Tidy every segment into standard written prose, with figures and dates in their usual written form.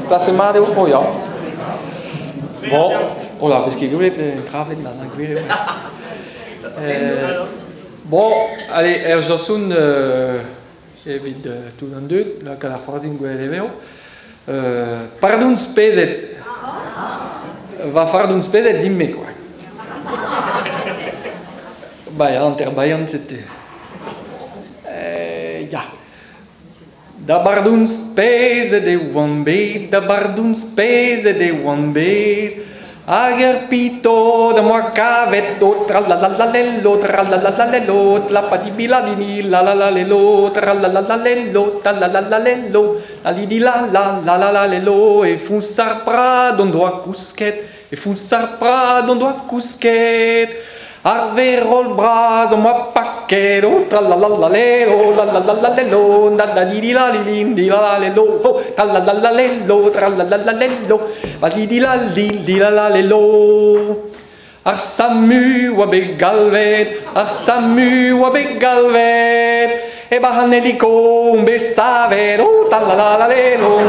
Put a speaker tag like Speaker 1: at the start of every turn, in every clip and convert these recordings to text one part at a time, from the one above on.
Speaker 1: la settimana devo poi bon, voilà, parce que vous voulez travailler dans la guerre. Bon, allez, je suis evit tout en deux, la cara frase in guerre veo. Pardon spese, va fare d'un spese dimmi quoi. Bayan c'était. Ja. Da bardun spese de one bit, da bardun spese de one bit. Agerpito da moi cavetto, tra la lello, tra la lello, la patibila di la lello, tra la lello, tra la lello, la li di la lello, e funsar prad on doit cusquet, e funsar prad on doit cusquet. Arvero il braso, ma pacchero, tra la lello, la lello, la di la lello, tra la lello, tra la lello, la di la lello. Arsamu wa begalvet, arsamu wa begalvet, e bahanelico un besavero, tra la lello,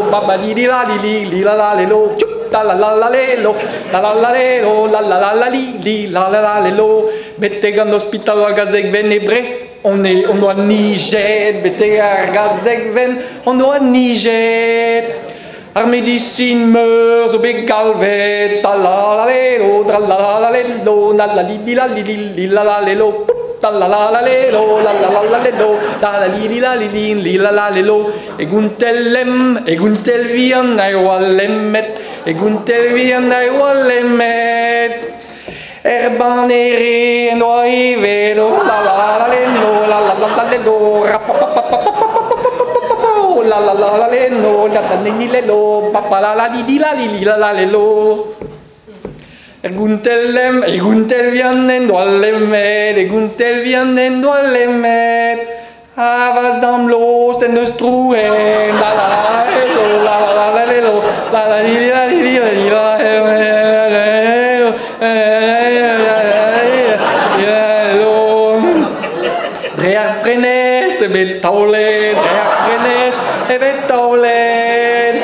Speaker 1: babba di la lello. La la la la lelo, la la la lelo, la la la la li, la la la lelo. Bettega l'ospitalo a Gazeg ven e Brest, on doit Niger. Bettega a Gazeg ven, on doit Niger. Ar médecine meurt, au begalvet, la la la lelo, la la la lelo, la la li la la lelo. La la la la lelo, la la la la lelo, la la li la la lelo. E guntel vian ai wallemet, e guntel vian ai wallemet. Erbanere no i vedo, la la la lelo, la la la lelo, la la la lelo, la la ni lelo, papa la la di la lelo. Guntel viannendo allemet, Guntel viannendo allemet. Avazam los den de struen, la la la la la la la Drear prenest betaulet, drear prenest betaulet.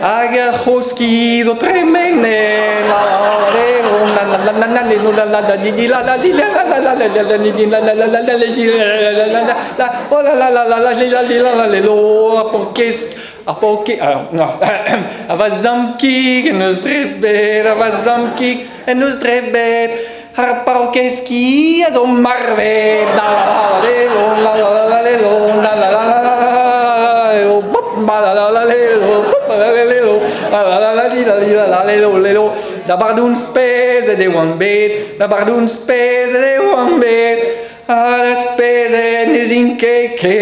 Speaker 1: Ager hoski zo tremene, Avazamki en us drebet, avazamki en us drebet. Har paukeski as om marvet, la la la la la. Da bardun spese de one bit, da bardun spese de one bit, a la spese nesin keke.